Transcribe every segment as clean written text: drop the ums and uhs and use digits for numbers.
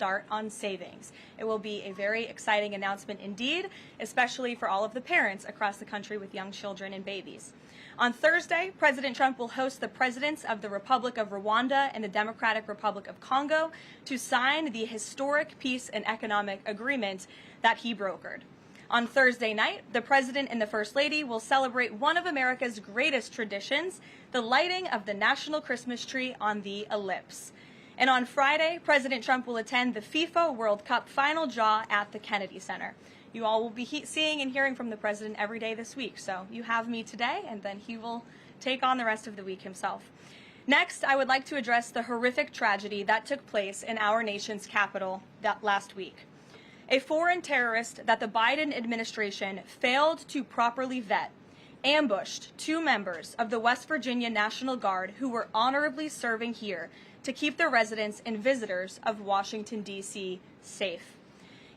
Start on savings. It will be a very exciting announcement indeed, especially for all of the parents across the country with young children and babies. On Thursday, President Trump will host the presidents of the Republic of Rwanda and the Democratic Republic of Congo to sign the historic peace and economic agreement that he brokered. On Thursday night, the President and the First Lady will celebrate one of America's greatest traditions, the lighting of the National Christmas Tree on the Ellipse. And on Friday, President Trump will attend the FIFA World Cup final draw at the Kennedy Center. You all will be seeing and hearing from the President every day this week, so you have me today, and then he will take on the rest of the week himself. Next, I would like to address the horrific tragedy that took place in our nation's capital last week. A foreign terrorist that the Biden administration failed to properly vet ambushed 2 members of the West Virginia National Guard who were honorably serving here to keep the residents and visitors of Washington, D.C. safe.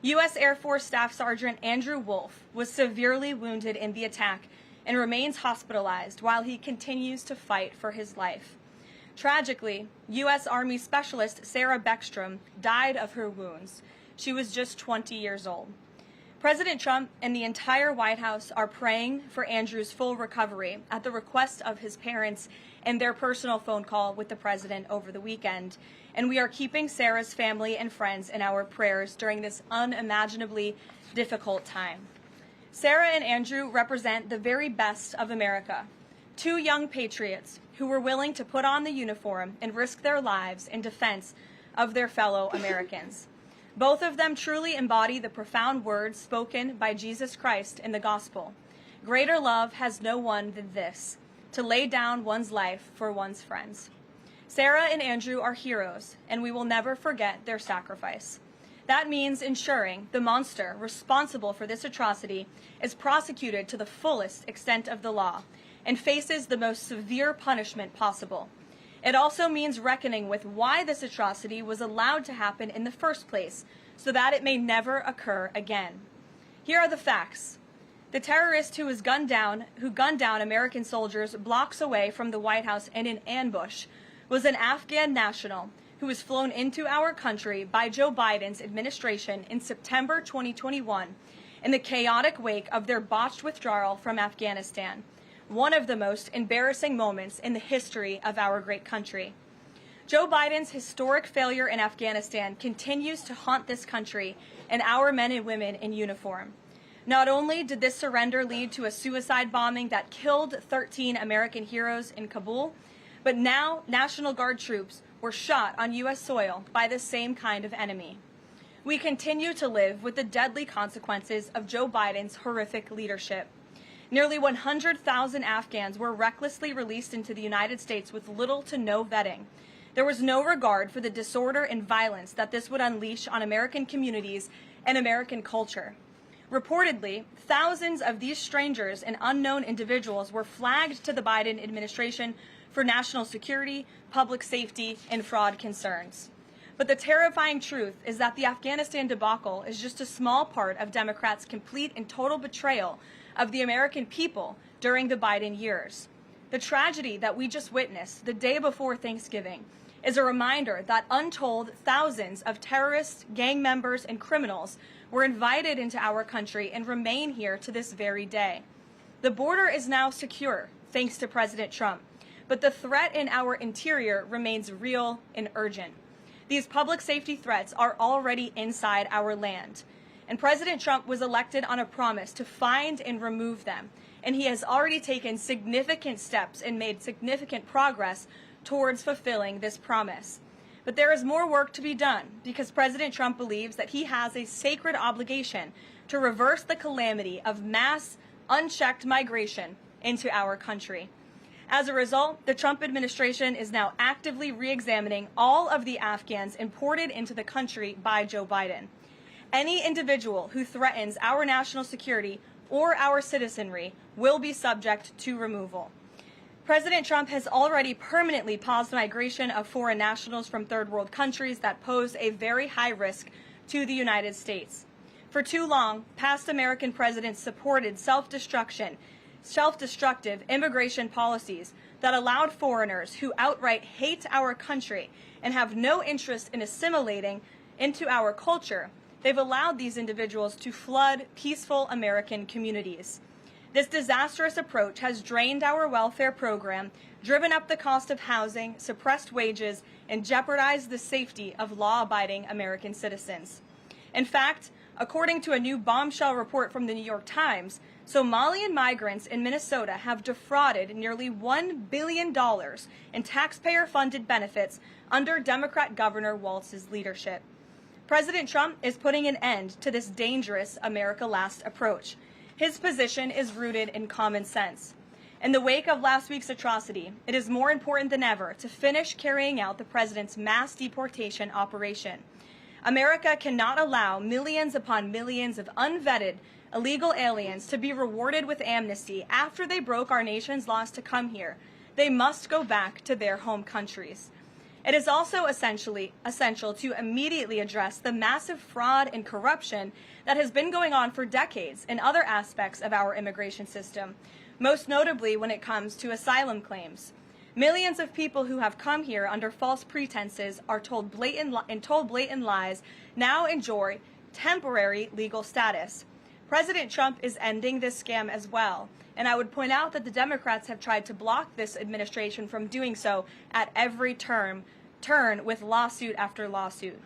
U.S. Air Force Staff Sergeant Andrew Wolf was severely wounded in the attack and remains hospitalized while he continues to fight for his life. Tragically, U.S. Army Specialist Sarah Beckstrom died of her wounds. She was just 20 years old. President Trump and the entire White House are praying for Andrew's full recovery at the request of his parents and their personal phone call with the president over the weekend. And we are keeping Sarah's family and friends in our prayers during this unimaginably difficult time. Sarah and Andrew represent the very best of America, 2 young patriots who were willing to put on the uniform and risk their lives in defense of their fellow Americans. Both of them truly embody the profound words spoken by Jesus Christ in the gospel. Greater love has no one than this, to lay down one's life for one's friends. Sarah and Andrew are heroes, and we will never forget their sacrifice. That means ensuring the monster responsible for this atrocity is prosecuted to the fullest extent of the law and faces the most severe punishment possible. It also means reckoning with why this atrocity was allowed to happen in the first place, so that it may never occur again. Here are the facts. The terrorist who gunned down American soldiers blocks away from the White House in an ambush was an Afghan national who was flown into our country by Joe Biden's administration in September 2021 in the chaotic wake of their botched withdrawal from Afghanistan. One of the most embarrassing moments in the history of our great country. Joe Biden's historic failure in Afghanistan continues to haunt this country and our men and women in uniform. Not only did this surrender lead to a suicide bombing that killed 13 American heroes in Kabul, but now National Guard troops were shot on U.S. soil by the same kind of enemy. We continue to live with the deadly consequences of Joe Biden's horrific leadership. Nearly 100,000 Afghans were recklessly released into the United States with little to no vetting. There was no regard for the disorder and violence that this would unleash on American communities and American culture. Reportedly, thousands of these strangers and unknown individuals were flagged to the Biden administration for national security, public safety, and fraud concerns. But the terrifying truth is that the Afghanistan debacle is just a small part of Democrats' complete and total betrayal of the American people during the Biden years. The tragedy that we just witnessed the day before Thanksgiving is a reminder that untold thousands of terrorists, gang members, and criminals were invited into our country and remain here to this very day. The border is now secure, thanks to President Trump, but the threat in our interior remains real and urgent. These public safety threats are already inside our land. And President Trump was elected on a promise to find and remove them. And he has already taken significant steps and made significant progress towards fulfilling this promise. But there is more work to be done because President Trump believes that he has a sacred obligation to reverse the calamity of mass, unchecked migration into our country. As a result, the Trump administration is now actively re-examining all of the Afghans imported into the country by Joe Biden. Any individual who threatens our national security or our citizenry will be subject to removal. President Trump has already permanently paused migration of foreign nationals from third world countries that pose a very high risk to the United States. For too long, past American presidents supported self-destructive immigration policies that allowed foreigners who outright hate our country and have no interest in assimilating into our culture, they've allowed these individuals to flood peaceful American communities. This disastrous approach has drained our welfare program, driven up the cost of housing, suppressed wages, and jeopardized the safety of law-abiding American citizens. In fact, according to a new bombshell report from the New York Times, Somalian migrants in Minnesota have defrauded nearly $1 billion in taxpayer-funded benefits under Democrat Governor Walz's leadership. President Trump is putting an end to this dangerous America Last approach. His position is rooted in common sense. In the wake of last week's atrocity, it is more important than ever to finish carrying out the president's mass deportation operation. America cannot allow millions upon millions of unvetted illegal aliens to be rewarded with amnesty after they broke our nation's laws to come here. They must go back to their home countries. It is also essential to immediately address the massive fraud and corruption that has been going on for decades in other aspects of our immigration system, most notably when it comes to asylum claims. Millions of people who have come here under false pretenses are told blatant lies now enjoy temporary legal status. President Trump is ending this scam as well, and I would point out that the Democrats have tried to block this administration from doing so at every turn with lawsuit after lawsuit.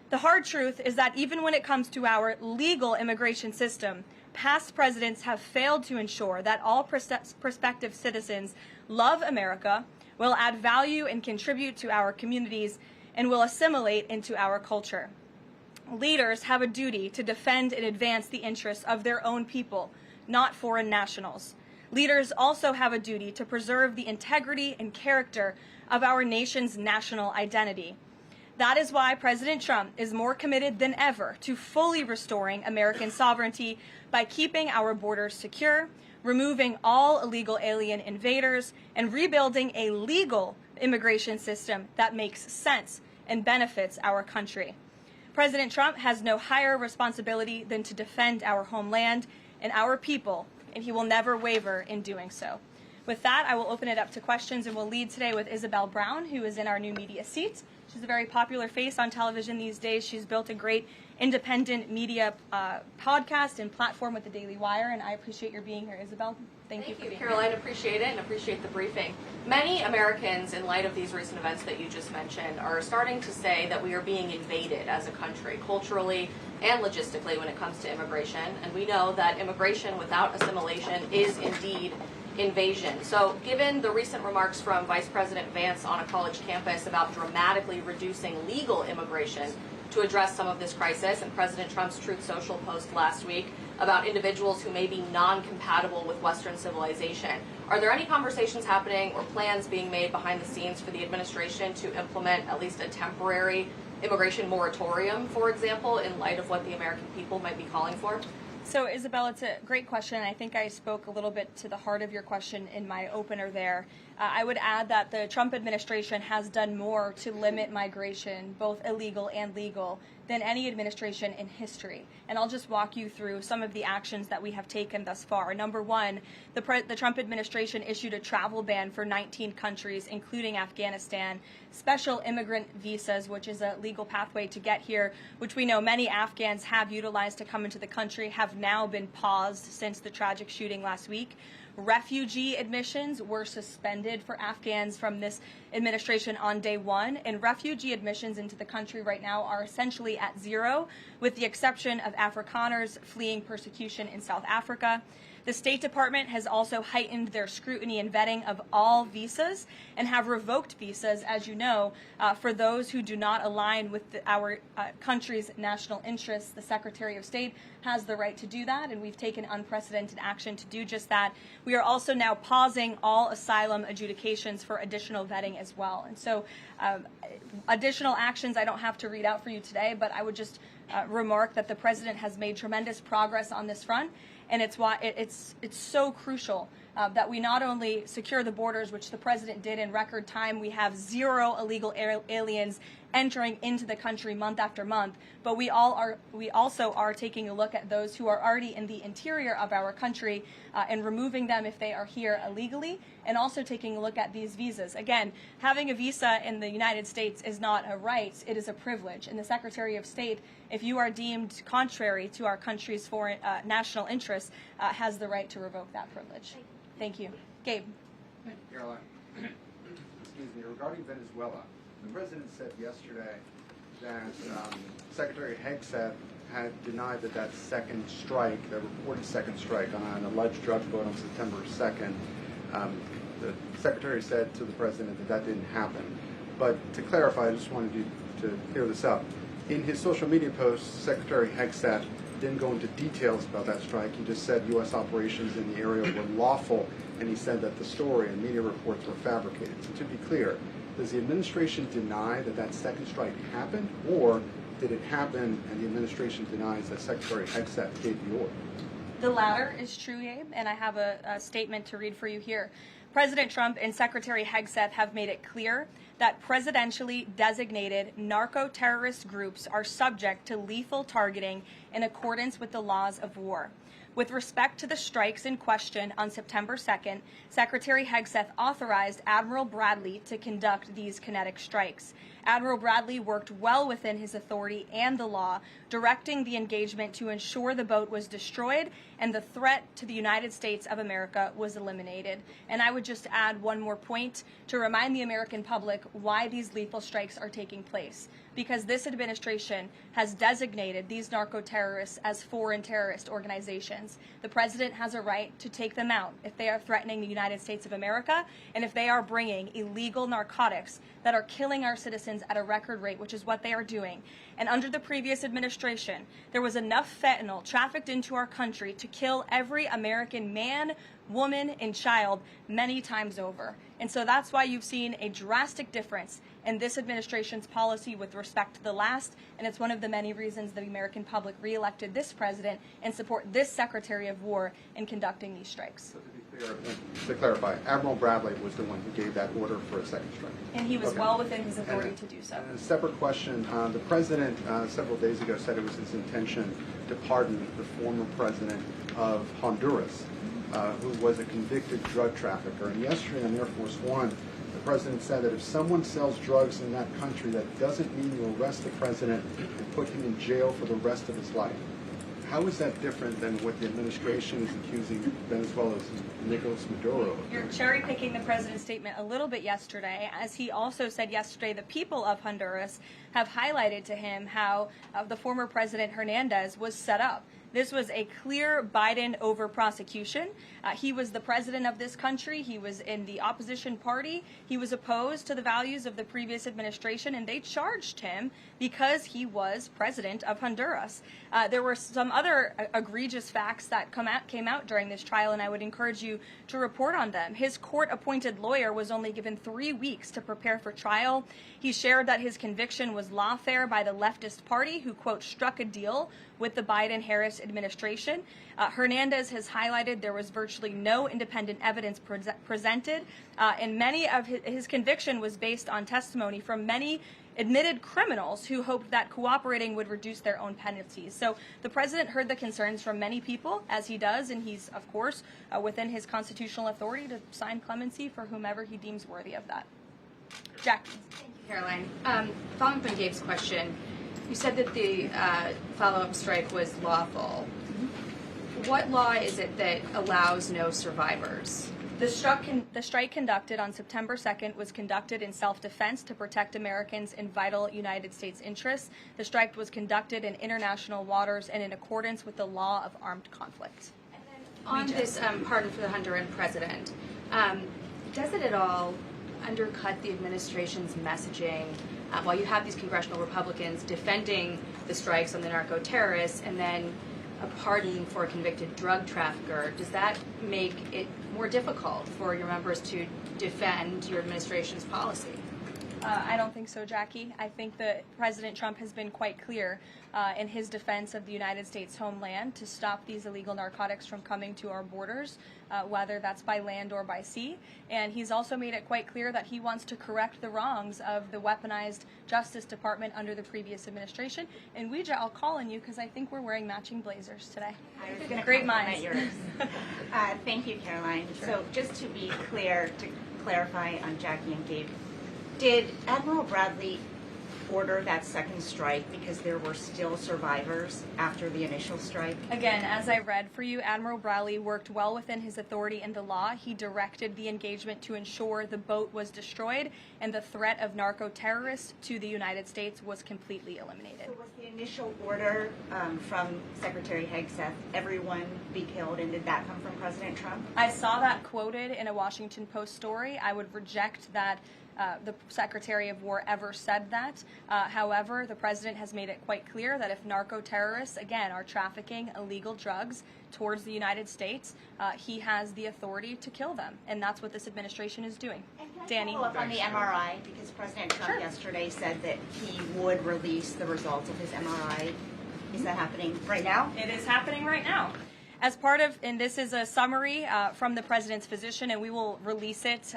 The hard truth is that even when it comes to our legal immigration system, past presidents have failed to ensure that all prospective citizens love America, will add value and contribute to our communities, and will assimilate into our culture. Leaders have a duty to defend and advance the interests of their own people, not foreign nationals. Leaders also have a duty to preserve the integrity and character of our nation's national identity. That is why President Trump is more committed than ever to fully restoring American sovereignty by keeping our borders secure, removing all illegal alien invaders, and rebuilding a legal immigration system that makes sense and benefits our country. President Trump has no higher responsibility than to defend our homeland and our people, and he will never waver in doing so. With that, I will open it up to questions, and we'll lead today with Isabel Brown, who is in our new media seat. She's a very popular face on television these days. She's built a great independent media podcast and platform with the Daily Wire, and I appreciate your being here, Isabel. Thank you for being Caroline. Appreciate it and appreciate the briefing. Many Americans, in light of these recent events that you just mentioned, are starting to say that we are being invaded as a country, culturally and logistically, when it comes to immigration. And we know that immigration without assimilation is indeed invasion. So given the recent remarks from Vice President Vance on a college campus about dramatically reducing legal immigration to address some of this crisis, and President Trump's Truth Social post last week about individuals who may be non-compatible with Western civilization, are there any conversations happening or plans being made behind the scenes for the administration to implement at least a temporary immigration moratorium, for example, in light of what the American people might be calling for? So, Isabel, it's a great question. I think I spoke a little bit to the heart of your question in my opener there. I would add that the Trump administration has done more to limit migration, both illegal and legal, than any administration in history. And I'll just walk you through some of the actions that we have taken thus far. Number one, the Trump administration issued a travel ban for 19 countries, including Afghanistan, special immigrant visas, which is a legal pathway to get here, which we know many Afghans have utilized to come into the country, have now been paused since the tragic shooting last week. Refugee admissions were suspended for Afghans from this administration on day one, and refugee admissions into the country right now are essentially at zero, with the exception of Afrikaners fleeing persecution in South Africa. The State Department has also heightened their scrutiny and vetting of all visas and have revoked visas, as you know, for those who do not align with our country's national interests. The Secretary of State has the right to do that, and we've taken unprecedented action to do just that. We are also now pausing all asylum adjudications for additional vetting as well. And so additional actions I don't have to read out for you today, but I would just remark that the president has made tremendous progress on this front. And it's why it's so crucial that we not only secure the borders, which the president did in record time, we have zero illegal aliens entering into the country month after month, but we also are taking a look at those who are already in the interior of our country and removing them if they are here illegally, and also taking a look at these visas. Again, having a visa in the United States is not a right, it is a privilege. And the Secretary of State, if you are deemed contrary to our country's foreign national interests, has the right to revoke that privilege. Thank you. Gabe. Thank you, Caroline. Excuse me. Regarding Venezuela, the president said yesterday that Secretary Hegseth had denied that second strike, the reported second strike on an alleged drug vote on September 2nd, the secretary said to the president that didn't happen. But to clarify, I just wanted to clear this up. In his social media post, Secretary Hegseth didn't go into details about that strike. He just said U.S. operations in the area were lawful, and he said that the story and media reports were fabricated. So to be clear, does the administration deny that second strike happened, or did it happen and the administration denies that Secretary Hegseth gave the order? The latter is true, Gabe, and I have a statement to read for you here. President Trump and Secretary Hegseth have made it clear that presidentially designated narco-terrorist groups are subject to lethal targeting in accordance with the laws of war. With respect to the strikes in question on September 2nd, Secretary Hegseth authorized Admiral Bradley to conduct these kinetic strikes. Admiral Bradley worked well within his authority and the law, directing the engagement to ensure the boat was destroyed and the threat to the United States of America was eliminated. And I would just add one more point to remind the American public why these lethal strikes are taking place. Because this administration has designated these narco-terrorists as foreign terrorist organizations. The president has a right to take them out if they are threatening the United States of America and if they are bringing illegal narcotics that are killing our citizens at a record rate, which is what they are doing. And under the previous administration, there was enough fentanyl trafficked into our country to kill every American man, woman, and child many times over. And so that's why you've seen a drastic difference in this administration's policy with respect to the last, and it's one of the many reasons the American public reelected this president and support this Secretary of War in conducting these strikes. So to be clear, to clarify, Admiral Bradley was the one who gave that order for a second strike. And he was well within his authority to do so. And a separate question, the president several days ago said it was his intention to pardon the former president of Honduras, who was a convicted drug trafficker. And yesterday on Air Force One, the president said that if someone sells drugs in that country, that doesn't mean you arrest the president and put him in jail for the rest of his life. How is that different than what the administration is accusing Venezuela's Nicolas Maduro of? You're cherry-picking the president's statement a little bit yesterday, as he also said yesterday the people of Honduras have highlighted to him how the former president Hernandez was set up. This was a clear Biden over prosecution. He was the president of this country. He was in the opposition party. He was opposed to the values of the previous administration, and they charged him because he was president of Honduras. There were some other egregious facts that came out during this trial, and I would encourage you to report on them. His court-appointed lawyer was only given 3 weeks to prepare for trial. He shared that his conviction was lawfare by the leftist party, who, quote, struck a deal with the Biden-Harris administration. Hernandez has highlighted there was virtually no independent evidence presented, and many of his conviction was based on testimony from many admitted criminals who hoped that cooperating would reduce their own penalties. So the president heard the concerns from many people, as he does, and he's, of course, within his constitutional authority to sign clemency for whomever he deems worthy of that. Jackie. Thank you, Caroline. Following up on Gabe's question, you said that the follow-up strike was lawful. What law is it that allows no survivors? The strike conducted on September 2nd was conducted in self-defense to protect Americans in vital United States interests. The strike was conducted in international waters and in accordance with the law of armed conflict. And then on this pardon for the Honduran president, does it at all undercut the administration's messaging while you have these congressional Republicans defending the strikes on the narco-terrorists and then a pardon for a convicted drug trafficker? Does that make it more difficult for your members to defend your administration's policy? I don't think so, Jackie. I think that President Trump has been quite clear in his defense of the United States homeland to stop these illegal narcotics from coming to our borders, whether that's by land or by sea. And he's also made it quite clear that he wants to correct the wrongs of the weaponized Justice Department under the previous administration. And Ouija, I'll call on you because I think we're wearing matching blazers today. I was going to Great minds. yours. Thank you, Caroline. Sure. So just to be clear, to clarify on Jackie and Gabe, did Admiral Bradley order that second strike because there were still survivors after the initial strike? Again, as I read for you, Admiral Bradley worked well within his authority in the law. He directed the engagement to ensure the boat was destroyed and the threat of narco-terrorists to the United States was completely eliminated. So was the initial order from Secretary Hegseth, everyone be killed, and did that come from President Trump? I saw that quoted in a Washington Post story. I would reject that the Secretary of War ever said that. However, the President has made it quite clear that if narco-terrorists, again, are trafficking illegal drugs towards the United States, he has the authority to kill them. And that's what this administration is doing. And can I Danny? follow up on the MRI? Because President Trump yesterday said that he would release the results of his MRI. Is that happening right now? It is happening right now. As part of, and this is a summary from the President's physician, and we will release it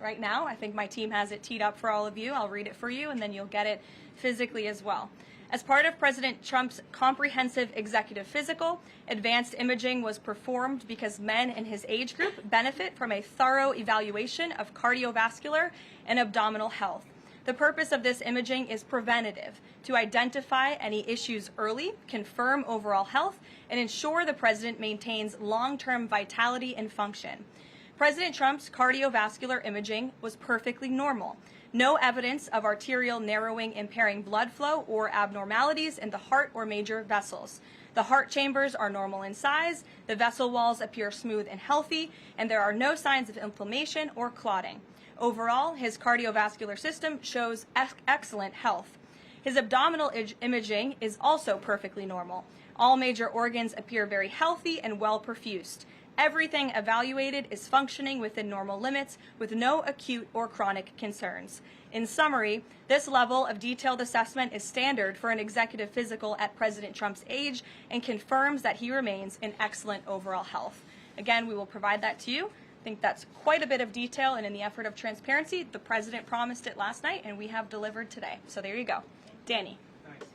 right now. I think my team has it teed up for all of you. I'll read it for you, and then you'll get it physically as well. As part of President Trump's comprehensive executive physical, advanced imaging was performed because men in his age group benefit from a thorough evaluation of cardiovascular and abdominal health. The purpose of this imaging is preventative, to identify any issues early, confirm overall health, and ensure the President maintains long-term vitality and function. President Trump's cardiovascular imaging was perfectly normal. No evidence of arterial narrowing impairing blood flow or abnormalities in the heart or major vessels. The heart chambers are normal in size, the vessel walls appear smooth and healthy, and there are no signs of inflammation or clotting. Overall, his cardiovascular system shows excellent health. His abdominal imaging is also perfectly normal. All major organs appear very healthy and well perfused. Everything evaluated is functioning within normal limits with no acute or chronic concerns. In summary, this level of detailed assessment is standard for an executive physical at President Trump's age and confirms that he remains in excellent overall health. Again, we will provide that to you. I think that's quite a bit of detail, and in the effort of transparency, the President promised it last night, and we have delivered today. So there you go. Danny. Thanks,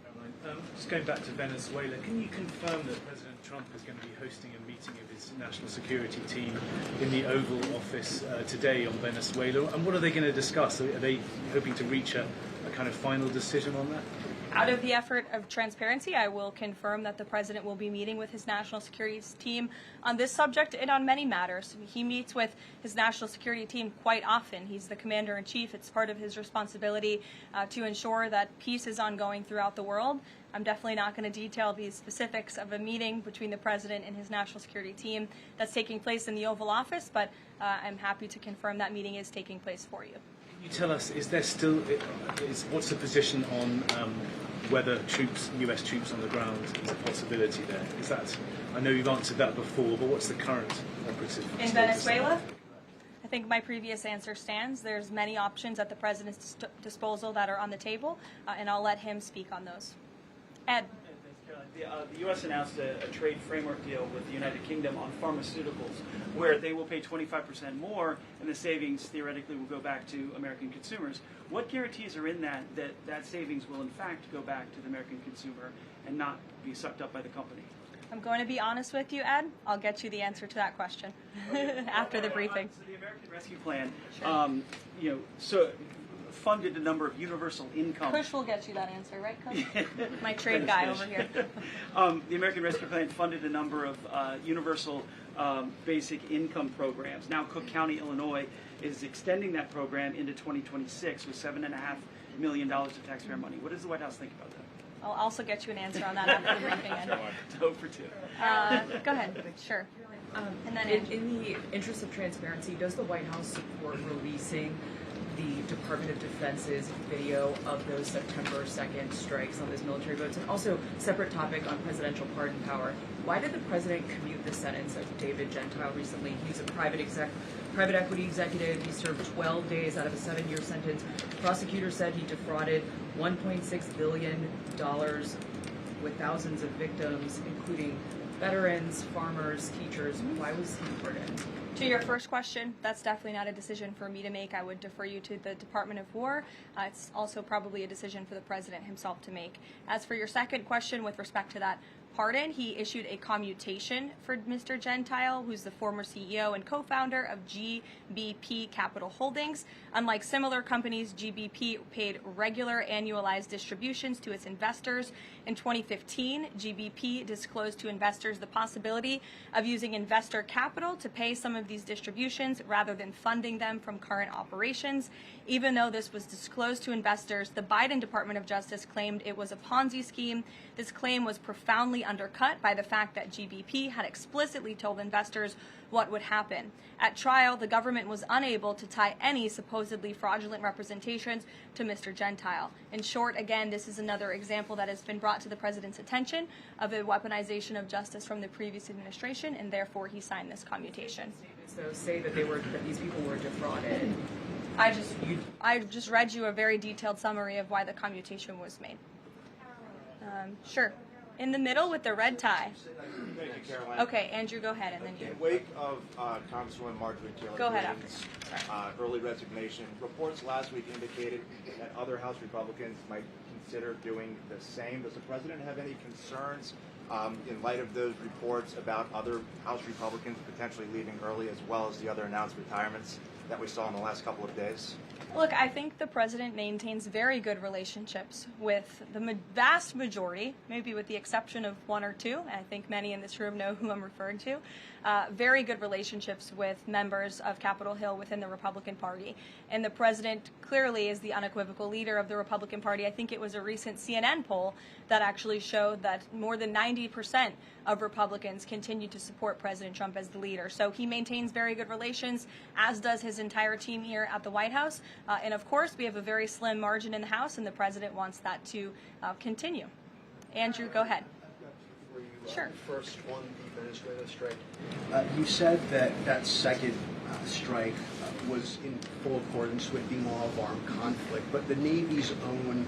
Caroline. Just going back to Venezuela, can you confirm that President Trump is going to be hosting a meeting of his national security team in the Oval Office today on Venezuela? And what are they going to discuss? Are they hoping to reach a kind of final decision on that? Out of the effort of transparency, I will confirm that the President will be meeting with his national security team on this subject and on many matters. He meets with his national security team quite often. He's the commander-in-chief. It's part of his responsibility to ensure that peace is ongoing throughout the world. I'm definitely not going to detail the specifics of a meeting between the President and his national security team that's taking place in the Oval Office, but I'm happy to confirm that meeting is taking place for you. Can you tell us, is there still, what's the position on whether U.S. troops on the ground is a possibility there? Is that, I know you've answered that before, but what's the current operative in status? Venezuela? I think my previous answer stands. There's many options at the President's disposal that are on the table, and I'll let him speak on those. Ed. Thanks, Caroline. The U.S. announced a trade framework deal with the United Kingdom on pharmaceuticals, where they will pay 25% more, and the savings theoretically will go back to American consumers. What guarantees are in that savings will in fact go back to the American consumer and not be sucked up by the company? I'm going to be honest with you, Ed. I'll get you the answer to that question after the briefing. So the American Rescue Plan, Sure. funded a number of universal income. Kush will get you that answer, right, Kush? My trade guy over here. The American Rescue Plan funded a number of universal basic income programs. Now Cook County, Illinois is extending that program into 2026 with $7.5 million of taxpayer money. What does the White House think about that? I'll also get you an answer on that after the briefing, Ed. Hope for two. Go ahead. Sure. And then in the interest of transparency, does the White House support releasing the Department of Defense's video of those September 2nd strikes on those military boats? And also, separate topic on presidential pardon power. Why did the president commute the sentence of David Gentile recently? He's a private equity executive. He served 12 days out of a 7-year sentence. Prosecutors said he defrauded $1.6 billion with thousands of victims, including veterans, farmers, teachers. Why was he pardoned? To your first question, that's definitely not a decision for me to make. I would defer you to the Department of War. It's also probably a decision for the president himself to make. As for your second question with respect to that pardon, he issued a commutation for Mr. Gentile, who's the former CEO and co-founder of GBP Capital Holdings. Unlike similar companies, GBP paid regular annualized distributions to its investors. In 2015, GBP disclosed to investors the possibility of using investor capital to pay some of these distributions rather than funding them from current operations. Even though this was disclosed to investors, the Biden Department of Justice claimed it was a Ponzi scheme. This claim was profoundly undercut by the fact that GBP had explicitly told investors what would happen. At trial, the government was unable to tie any supposedly fraudulent representations to Mr. Gentile. In short, again, this is another example that has been brought to the president's attention of a weaponization of justice from the previous administration, and therefore he signed this commutation. So say that these people were defrauded. I just read you a very detailed summary of why the commutation was made. Sure. In the middle with the red tie. Thank you, Caroline. Okay, Andrew, go ahead, and then you. In wake of Congresswoman Marjorie Taylor Go ahead Greene's early resignation, reports last week indicated that other House Republicans might consider doing the same. Does the president have any concerns in light of those reports about other House Republicans potentially leaving early, as well as the other announced retirements that we saw in the last couple of days? Look, I think the president maintains very good relationships with the vast majority, maybe with the exception of one or two. I think many in this room know who I'm referring to. Very good relationships with members of Capitol Hill within the Republican Party. And the president clearly is the unequivocal leader of the Republican Party. I think it was a recent CNN poll that actually showed that more than 90% of Republicans continue to support President Trump as the leader. So he maintains very good relations, as does his entire team here at the White House. And of course, we have a very slim margin in the House, and the president wants that to continue. Andrew, go ahead. Sure. First on the Venezuela strike. You said that that second strike was in full accordance with the law of armed conflict, but the Navy's own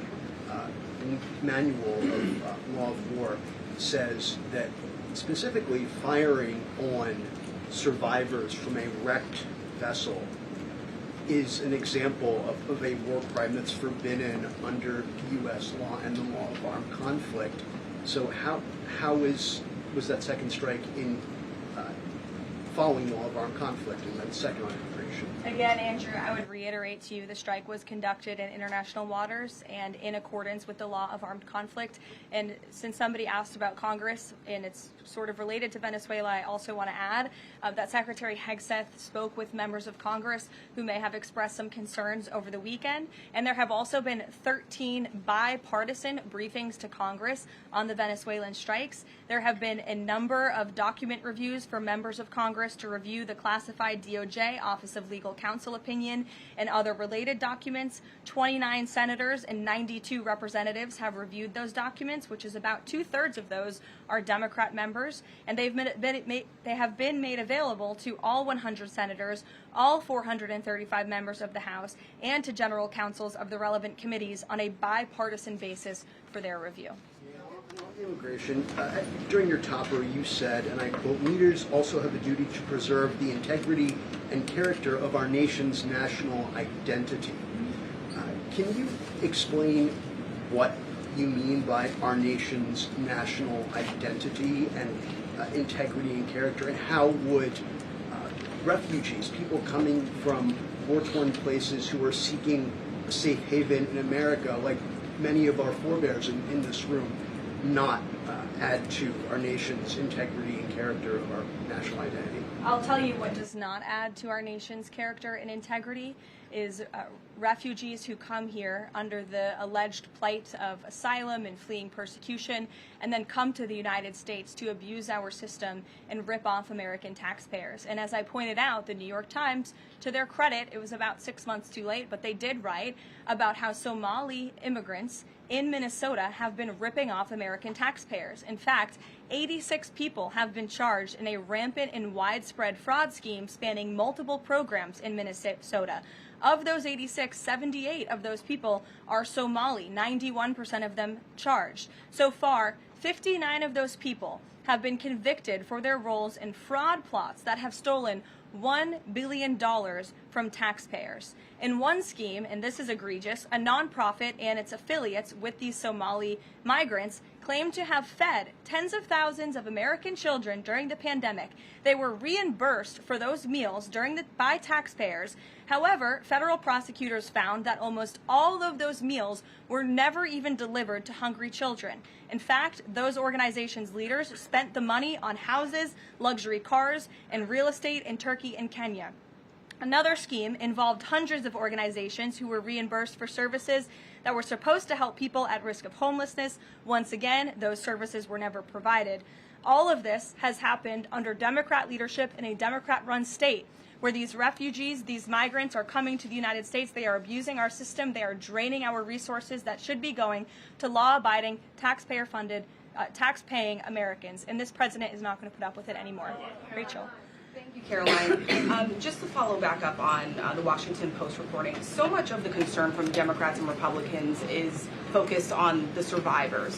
manual of law of war says that specifically firing on survivors from a wrecked vessel is an example of a war crime that's forbidden under U.S. law and the law of armed conflict. So how was that second strike in following law of armed conflict and then second on immigration? Again, Andrew, I would reiterate to you the strike was conducted in international waters and in accordance with the law of armed conflict. And since somebody asked about Congress, and it's sort of related to Venezuela, I also want to add that Secretary Hegseth spoke with members of Congress who may have expressed some concerns over the weekend. And there have also been 13 bipartisan briefings to Congress on the Venezuelan strikes. There have been a number of document reviews for members of Congress to review the classified DOJ Office of Legal Counsel opinion and other related documents. 29 senators and 92 representatives have reviewed those documents, which is about 2/3 of those are Democrat members, and they have been made available to all 100 senators, all 435 members of the House, and to general counsels of the relevant committees on a bipartisan basis for their review. On immigration, during your topper you said, and I quote, "Leaders also have a duty to preserve the integrity and character of our nation's national identity." Can you explain what you mean by our nation's national identity and integrity and character, and how would refugees, people coming from war-torn places who are seeking a safe haven in America, like many of our forebears in this room, not add to our nation's integrity and character of our national identity? I'll tell you what does not add to our nation's character and integrity is refugees who come here under the alleged plight of asylum and fleeing persecution and then come to the United States to abuse our system and rip off American taxpayers. And as I pointed out, the New York Times, to their credit, it was about 6 months too late, but they did write about how Somali immigrants in Minnesota have been ripping off American taxpayers. In fact, 86 people have been charged in a rampant and widespread fraud scheme spanning multiple programs in Minnesota. Of those 86, 78 of those people are Somali, 91% of them charged. So far, 59 of those people have been convicted for their roles in fraud plots that have stolen $1 billion from taxpayers. In one scheme, and this is egregious, a nonprofit and its affiliates with these Somali migrants claimed to have fed tens of thousands of American children during the pandemic. They were reimbursed for those meals by taxpayers. However, federal prosecutors found that almost all of those meals were never even delivered to hungry children. In fact, those organizations' leaders spent the money on houses, luxury cars, and real estate in Turkey and Kenya. Another scheme involved hundreds of organizations who were reimbursed for services that were supposed to help people at risk of homelessness. Once again, those services were never provided. All of this has happened under Democrat leadership in a Democrat-run state where these refugees, these migrants are coming to the United States. They are abusing our system. They are draining our resources that should be going to law-abiding, taxpayer-funded, tax-paying Americans. And this president is not going to put up with it anymore. Rachel. Thank you, Caroline. Just to follow back up on the Washington Post reporting, so much of the concern from Democrats and Republicans is focused on the survivors.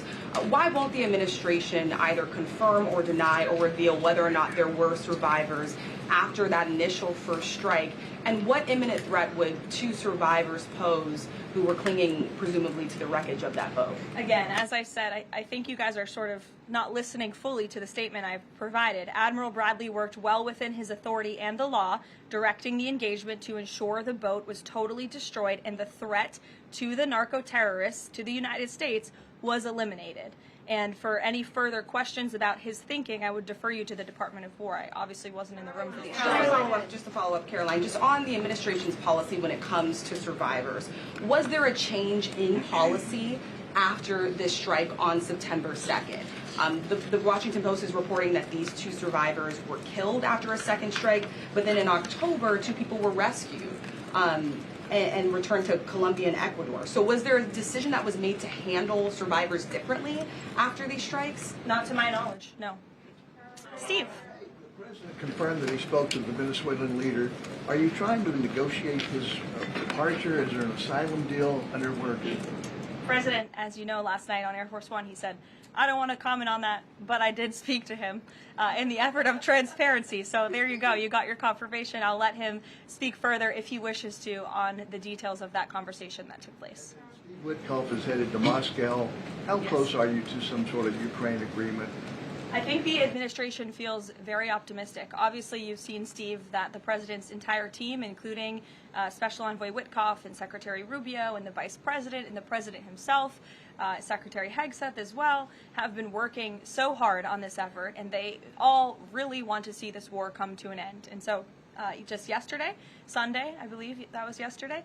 Why won't the administration either confirm or deny or reveal whether or not there were survivors after that initial first strike? And what imminent threat would two survivors pose who were clinging presumably to the wreckage of that boat? Again, as I said, I think you guys are sort of not listening fully to the statement I've provided. Admiral Bradley worked well within his authority and the law, directing the engagement to ensure the boat was totally destroyed and the threat to the narco-terrorists, to the United States, was eliminated. And for any further questions about his thinking, I would defer you to the Department of War. I obviously wasn't in the room for these. Just to follow up, Caroline, just on the administration's policy when it comes to survivors, was there a change in policy after this strike on September 2nd? The Washington Post is reporting that these two survivors were killed after a second strike, but then in October, two people were rescued and returned to Colombia and Ecuador. So was there a decision that was made to handle survivors differently after these strikes? Not to my knowledge, no. Steve. The president confirmed that he spoke to the Venezuelan leader. Are you trying to negotiate his departure? Is there an asylum deal under work? President, as you know, last night on Air Force One, he said, I don't want to comment on that, but I did speak to him in the effort of transparency. So there you go. You got your confirmation. I'll let him speak further if he wishes to on the details of that conversation that took place. Steve Witkoff is headed to Moscow. How close are you to some sort of Ukraine agreement? I think the administration feels very optimistic. Obviously, you've seen, Steve, that the president's entire team, including Special Envoy Witkoff and Secretary Rubio and the vice president and the president himself, Secretary Hegseth as well, have been working so hard on this effort, and they all really want to see this war come to an end. And so just yesterday, Sunday, I believe that was yesterday,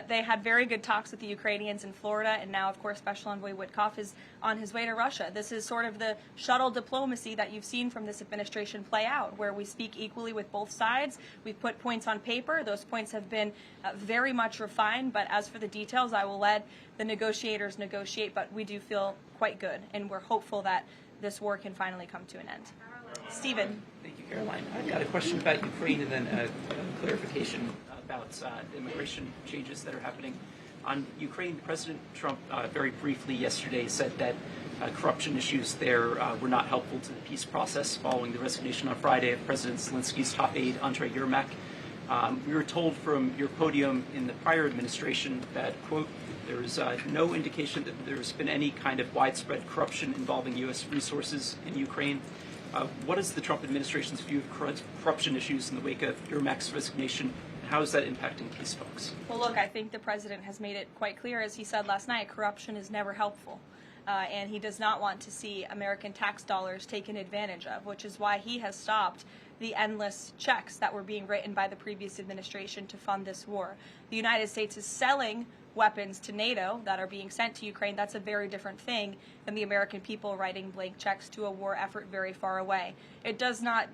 they had very good talks with the Ukrainians in Florida, and now, of course, Special Envoy Witkoff is on his way to Russia. This is sort of the shuttle diplomacy that you've seen from this administration play out, where we speak equally with both sides. We've put points on paper. Those points have been very much refined, but as for the details, I will let the negotiators negotiate, but we do feel quite good, and we're hopeful that this war can finally come to an end. Stephen. Thank you, Caroline. I've got a question about Ukraine and then a clarification about immigration changes that are happening. On Ukraine, President Trump very briefly yesterday said that corruption issues there were not helpful to the peace process following the resignation on Friday of President Zelensky's top aide, Andrei Yermak. We were told from your podium in the prior administration that, quote, there is no indication that there's been any kind of widespread corruption involving U.S. resources in Ukraine. What is the Trump administration's view of corruption issues in the wake of Yermak's resignation? And how is that impacting peace talks? Well, look, I think the president has made it quite clear, as he said last night, corruption is never helpful. and he does not want to see American tax dollars taken advantage of, which is why he has stopped the endless checks that were being written by the previous administration to fund this war. The United States is selling weapons to NATO that are being sent to Ukraine. That's a very different thing than the American people writing blank checks to a war effort very far away. It does not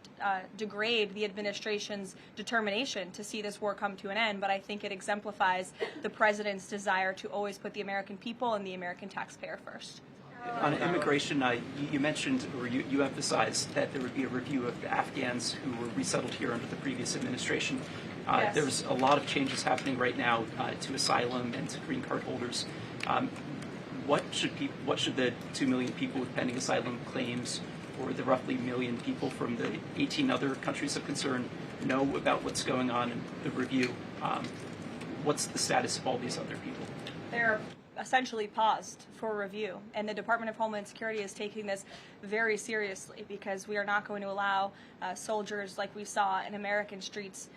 degrade the administration's determination to see this war come to an end, but I think it exemplifies the president's desire to always put the American people and the American taxpayer first. On immigration, you mentioned, or you emphasized that there would be a review of the Afghans who were resettled here under the previous administration. Yes. There's a lot of changes happening right now to asylum and to green card holders. What should the 2 million people with pending asylum claims, or the roughly million people from the 18 other countries of concern, know about what's going on in the review? What's the status of all these other people? They're essentially paused for review, and the Department of Homeland Security is taking this very seriously, because we are not going to allow soldiers like we saw in American streets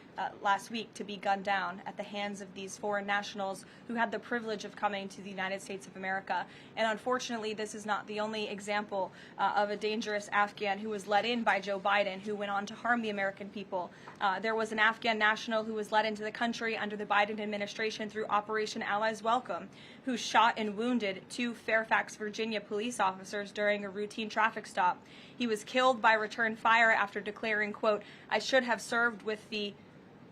last week to be gunned down at the hands of these foreign nationals who had the privilege of coming to the United States of America. And unfortunately, this is not the only example of a dangerous Afghan who was let in by Joe Biden, who went on to harm the American people. There was an Afghan national who was let into the country under the Biden administration through Operation Allies Welcome, who shot and wounded 2 Fairfax, Virginia police officers during a routine traffic stop. He was killed by return fire after declaring, quote, "I should have served with the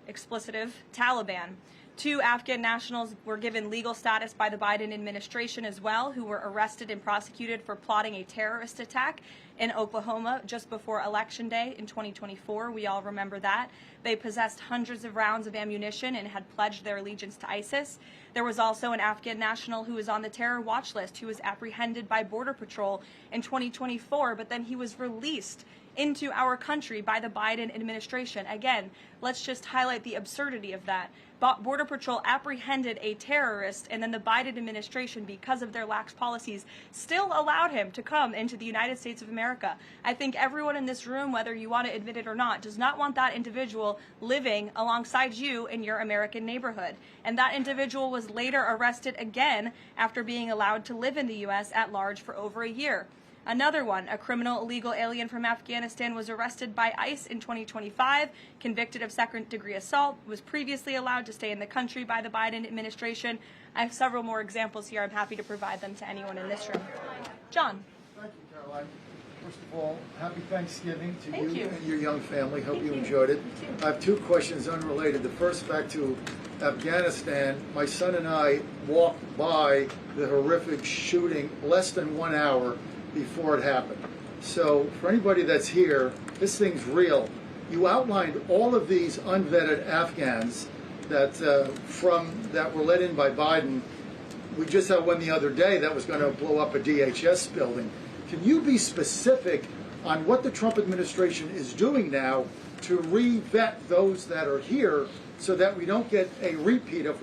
explicitive Taliban." 2 Afghan nationals were given legal status by the Biden administration as well, who were arrested and prosecuted for plotting a terrorist attack in Oklahoma just before Election Day in 2024. We all remember that. They possessed hundreds of rounds of ammunition and had pledged their allegiance to ISIS. There was also an Afghan national who was on the terror watch list who was apprehended by Border Patrol in 2024, but then he was released into our country by the Biden administration. Again, let's just highlight the absurdity of that. Border Patrol apprehended a terrorist, and then the Biden administration, because of their lax policies, still allowed him to come into the United States of America. I think everyone in this room, whether you want to admit it or not, does not want that individual living alongside you in your American neighborhood. And that individual was later arrested again after being allowed to live in the U.S. at large for over a year. Another one, a criminal illegal alien from Afghanistan, was arrested by ICE in 2025, convicted of second-degree assault, was previously allowed to stay in the country by the Biden administration. I have several more examples here. I'm happy to provide them to anyone in this room. John. Thank you, Caroline. First of all, happy Thanksgiving to Thank you and your young family. Hope you enjoyed it. I have 2 questions unrelated. The first, back to Afghanistan. My son and I walked by the horrific shooting less than 1 hour before it happened. So for anybody that's here, this thing's real. You outlined all of these unvetted Afghans that were let in by Biden. We just had one the other day that was going to blow up a DHS building. Can you be specific on what the Trump administration is doing now to re-vet those that are here so that we don't get a repeat of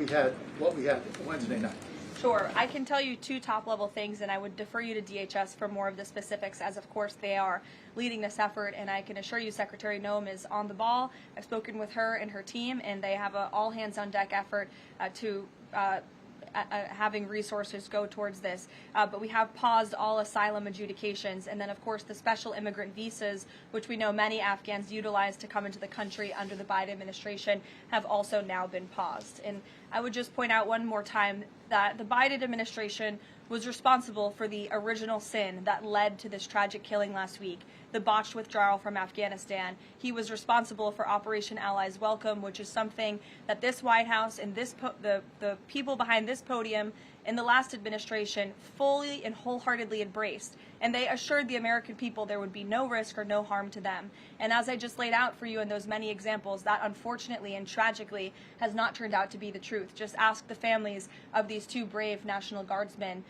what we had Wednesday night? Sure. I can tell you 2 top-level things, and I would defer you to DHS for more of the specifics, as of course they are leading this effort, and I can assure you Secretary Noem is on the ball. I've spoken with her and her team, and they have an all-hands-on-deck effort to having resources go towards this. But we have paused all asylum adjudications, and then of course the special immigrant visas, which we know many Afghans utilize to come into the country under the Biden administration, have also now been paused. And I would just point out one more time that the Biden administration was responsible for the original sin that led to this tragic killing last week, the botched withdrawal from Afghanistan. He was responsible for Operation Allies Welcome, which is something that this White House and the people behind this podium in the last administration fully and wholeheartedly embraced. And they assured the American people there would be no risk or no harm to them. And as I just laid out for you in those many examples, that unfortunately and tragically has not turned out to be the truth. Just ask the families of these 2 brave National Guardsmen,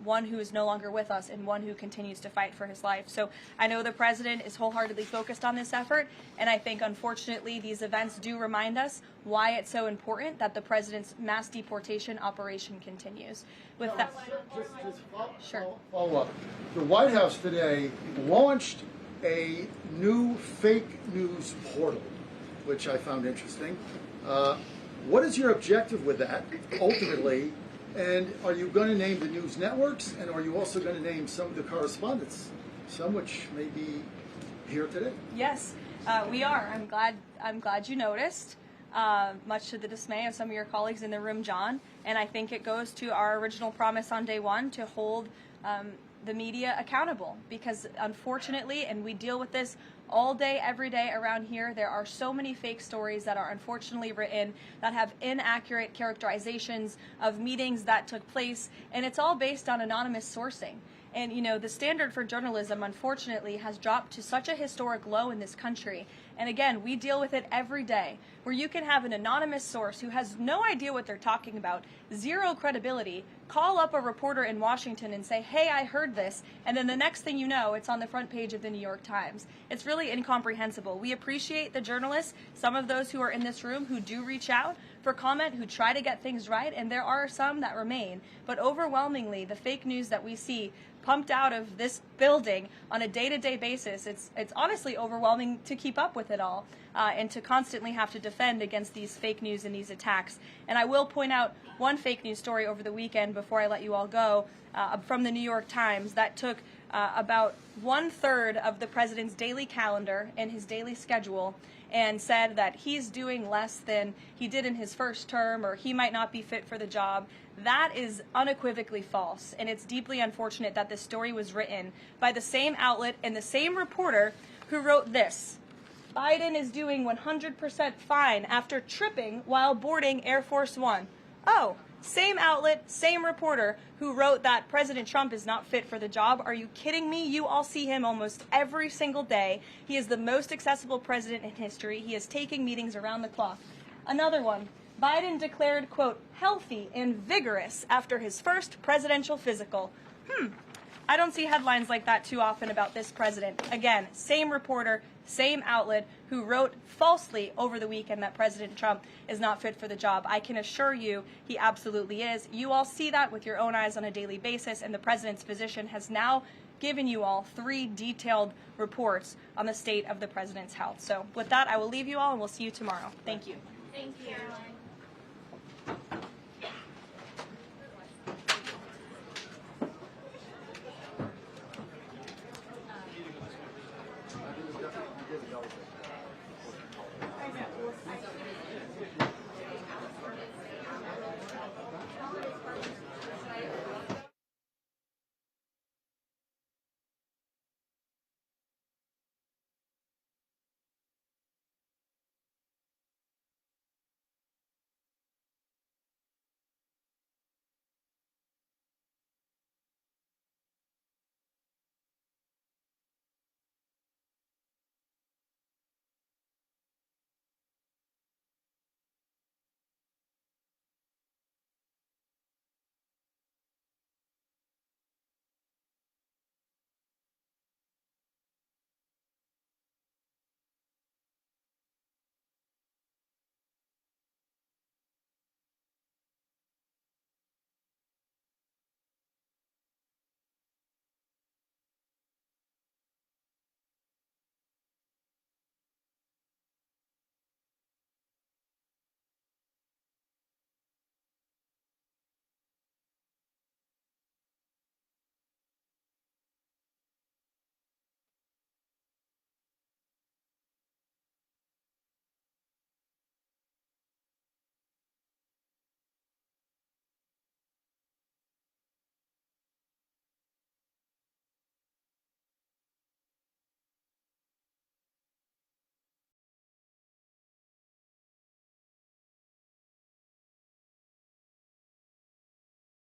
one who is no longer with us and one who continues to fight for his life. So I know the president is wholeheartedly focused on this effort, and I think unfortunately these events do remind us why it's so important that the president's mass deportation operation continues. With that, follow up. The White House today launched a new fake news portal, which I found interesting. What is your objective with that, ultimately? And are you going to name the news networks, and are you also going to name some of the correspondents, some which may be here today? Yes, we are. I'm glad you noticed. Much to the dismay of some of your colleagues in the room, John. And I think it goes to our original promise on day one to hold the media accountable, because unfortunately, and we deal with this all day, every day around here, there are so many fake stories that are unfortunately written that have inaccurate characterizations of meetings that took place, and it's all based on anonymous sourcing. And, you know, the standard for journalism, unfortunately, has dropped to such a historic low in this country. And again, we deal with it every day, where you can have an anonymous source who has no idea what they're talking about, zero credibility, call up a reporter in Washington and say, hey, I heard this, and then the next thing you know, it's on the front page of the New York Times. It's really incomprehensible. We appreciate the journalists, some of those who are in this room who do reach out for comment, who try to get things right, and there are some that remain. But overwhelmingly, the fake news that we see pumped out of this building on a day-to-day basis, it's honestly overwhelming to keep up with it all, and to constantly have to defend against these fake news and these attacks. And I will point out one fake news story over the weekend before I let you all go, from the New York Times that took about 1/3 of the president's daily calendar and his daily schedule and said that he's doing less than he did in his first term, or he might not be fit for the job. That is unequivocally false, and it's deeply unfortunate that this story was written by the same outlet and the same reporter who wrote this: Biden is doing 100% fine after tripping while boarding Air Force One. Oh, same outlet, same reporter who wrote that President Trump is not fit for the job. Are you kidding me? You all see him almost every single day. He is the most accessible president in history. He is taking meetings around the clock. Another one. Biden declared, quote, healthy and vigorous after his first presidential physical. I don't see headlines like that too often about this president. Again, same reporter, same outlet who wrote falsely over the weekend that President Trump is not fit for the job. I can assure you he absolutely is. You all see that with your own eyes on a daily basis, and the president's physician has now given you all 3 detailed reports on the state of the president's health. So with that, I will leave you all, and we'll see you tomorrow. Thank you. Thank you.